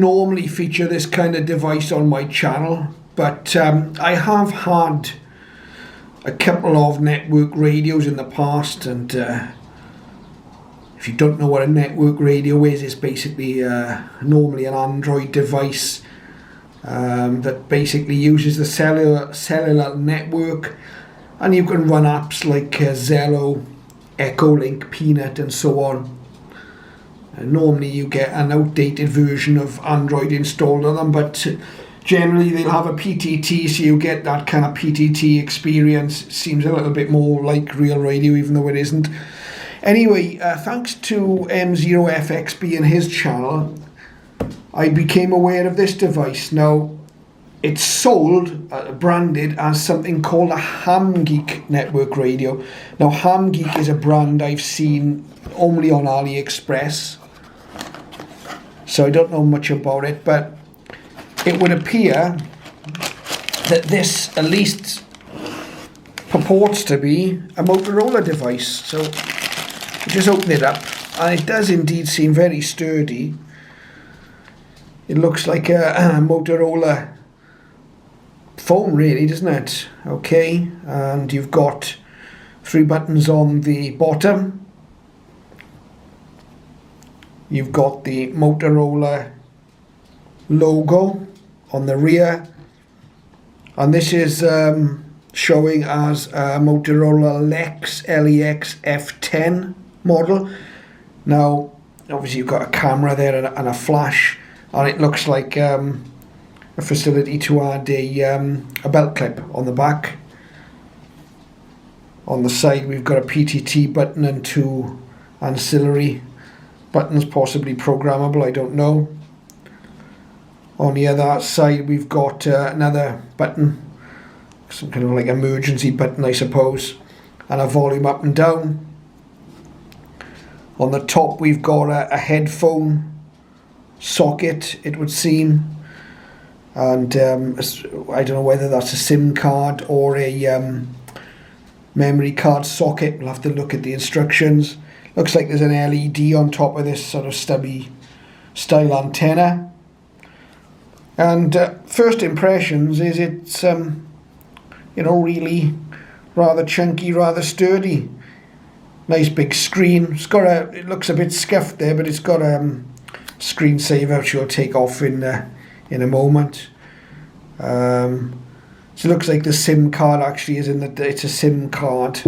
normally feature this kind of device on my channel, but I have had a couple of network radios in the past, and if you don't know what a network radio is, it's basically normally an Android device that basically uses the cellular network, and you can run apps like Zello, Echolink, Peanut and so on. Normally you get an outdated version of Android installed on them, but generally they'll have a PTT, so you get that kind of PTT experience. It seems a little bit more like real radio, even though it isn't. Anyway, thanks to M0FXB and his channel, I became aware of this device. Now, it's sold, branded as something called a Hamgeek network radio. Now, Hamgeek is a brand I've seen only on Aliexpress, so I don't know much about it, but it would appear that this at least purports to be a Motorola device. So just open it up, and it does indeed seem very sturdy. It looks like a Motorola phone, really, doesn't it? Okay, and you've got 3 buttons on the bottom. You've got the Motorola logo on the rear, and this is showing as a Motorola Lex F10 model. Now, obviously you've got a camera there and a flash, and it looks like a facility to add a belt clip on the back. On the side we've got a PTT button and 2 ancillary buttons, possibly programmable, I don't know. On the other side we've got another button, some kind of like emergency button I suppose, and a volume up and down. On the top we've got a headphone socket, it would seem, and I don't know whether that's a SIM card or a memory card socket. We'll have to look at the instructions. Looks like there's an LED on top of this sort of stubby style antenna. And first impressions is it's really rather chunky, rather sturdy. Nice big screen. It's got it looks a bit scuffed there, but it's got a screensaver which we'll take off in a moment. So it looks like the SIM card actually is it's a SIM card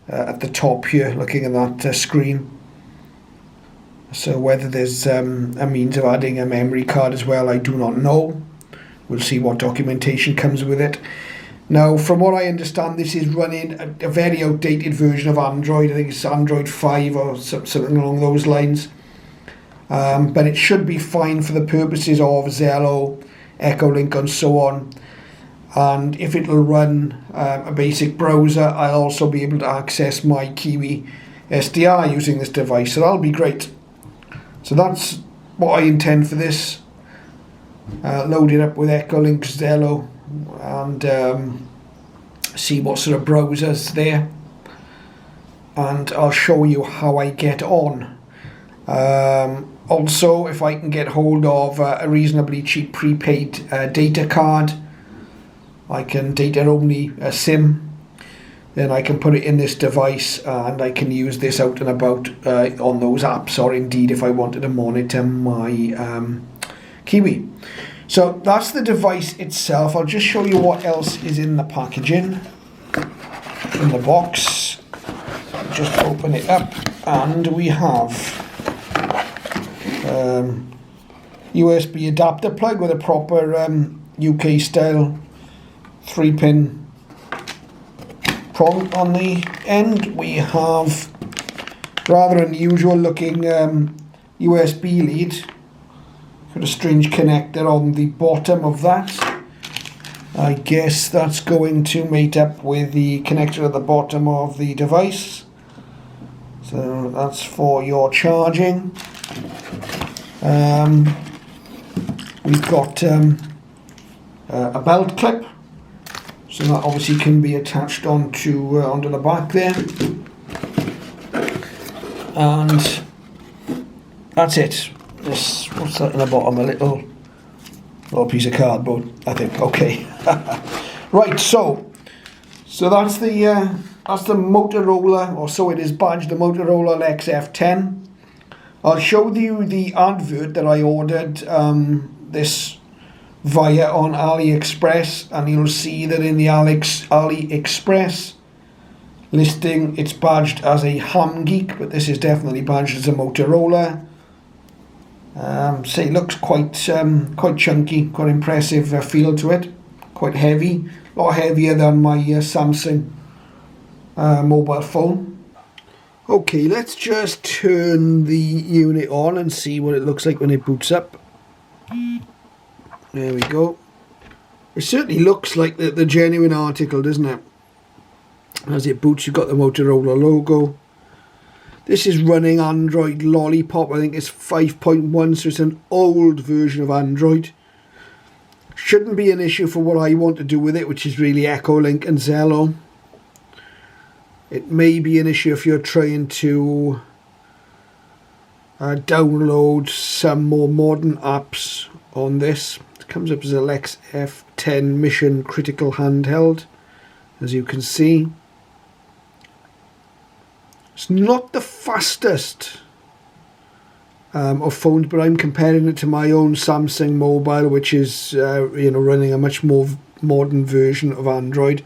at the top here, looking at that screen. So whether there's a means of adding a memory card as well, I do not know. We'll see what documentation comes with it. Now, from what I understand, this is running a very outdated version of Android. I think it's Android 5 or something along those lines. But it should be fine for the purposes of Zello, Echolink and so on. And if it'll run a basic browser, I'll also be able to access my Kiwi SDR using this device, so that'll be great. So that's what I intend for this. Load it up with Echolink, Zello, and see what sort of browsers there, and I'll show you how I get on. Also, if I can get hold of a reasonably cheap prepaid data card, I can data only a SIM, then I can put it in this device and I can use this out and about on those apps, or indeed if I wanted to monitor my Kiwi. So that's the device itself. I'll just show you what else is in the packaging, in the box. Just open it up, and we have USB adapter plug with a proper UK style 3-pin prong on the end. We have rather unusual looking USB lead. Got a strange connector on the bottom of that. I guess that's going to mate up with the connector at the bottom of the device. So that's for your charging. We've got a belt clip, so that obviously can be attached onto the back there, and that's it. this, what's that in the bottom? A little piece of cardboard, I think. Okay. Right, so that's the Motorola, or so it is badged, the Motorola Lex F10. I'll show you the advert that I ordered this via on Aliexpress, and you'll see that in the Aliexpress listing it's badged as a Hamgeek, but this is definitely badged as a Motorola. It looks quite chunky, quite impressive feel to it, quite heavy, a lot heavier than my Samsung mobile phone. Okay, let's just turn the unit on and see what it looks like when it boots up. There we go. It certainly looks like the genuine article, doesn't it? As it boots, you've got the Motorola logo. This is running Android Lollipop. I think it's 5.1, so it's an old version of Android. Shouldn't be an issue for what I want to do with it, which is really Echolink and Zello. It may be an issue if you're trying to download some more modern apps on this. It comes up as a Lex F10 Mission Critical Handheld, as you can see. It's not the fastest of phones, but I'm comparing it to my own Samsung mobile, which is running a much more modern version of Android.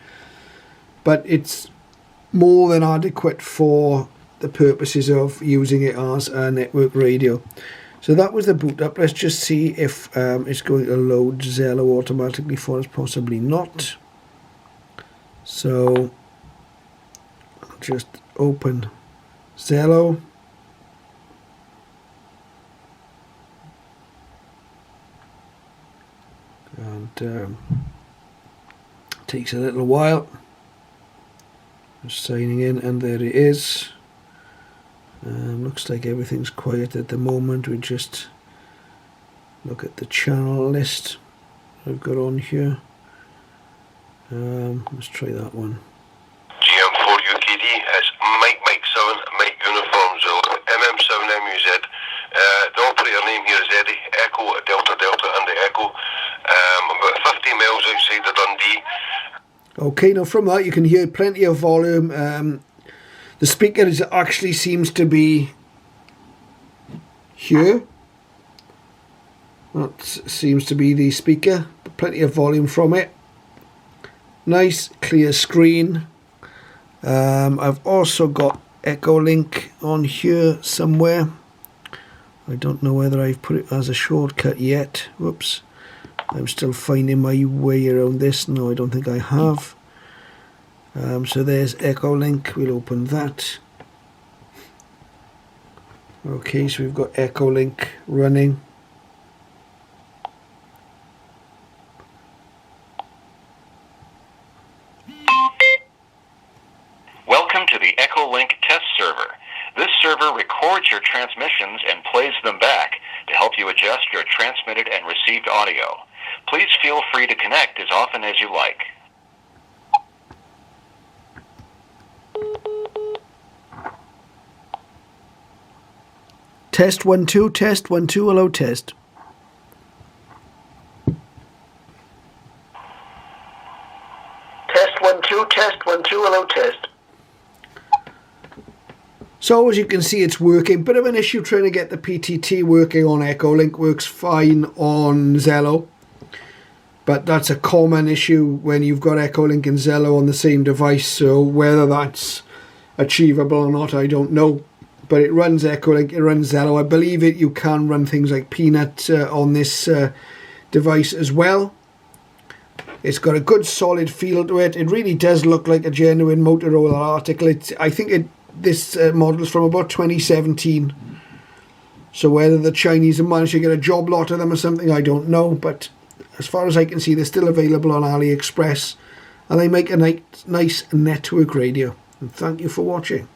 But it's more than adequate for the purposes of using it as a network radio. So that was the boot up. Let's just see if it's going to load Zello automatically for us. Possibly not. So I'll just open Zello. And takes a little while. Just signing in, and there it is. Looks like everything's quiet at the moment. We just look at the channel list I've got on here. Let's try that one. GM4 UKD is Mike 7, Mike Uniform Zulu, MM7 MUZ. The operator name here is Eddie, Echo, Delta, and the Echo. About 50 miles outside of Dundee. Okay, now from that you can hear plenty of volume. The speaker actually seems to be here. That seems to be the speaker, but plenty of volume from it. Nice clear screen. I've also got Echolink on here somewhere. I don't know whether I've put it as a shortcut yet. Whoops. I'm still finding my way around this. No, I don't think I have. So there's Echolink. We'll open that. Okay, so we've got Echolink running. Welcome to the Echolink test server. This server records your transmissions and plays them back to help you adjust your transmitted and received audio. Please feel free to connect as often as you like. Test 1 2, test 1 2, hello test. Test 1 2, test 1 2, hello test. So as you can see, it's working. Bit of an issue trying to get the PTT working on Echolink. Works fine on Zello, but that's a common issue when you've got Echolink and Zello on the same device. So whether that's achievable or not, I don't know. But it runs Echolink, it runs Zello. I believe you can run things like Peanut on this device as well. It's got a good solid feel to it. It really does look like a genuine Motorola article. I think this model is from about 2017. So whether the Chinese have managed to get a job lot of them or something, I don't know. But as far as I can see, they're still available on AliExpress. And they make a nice network radio. And thank you for watching.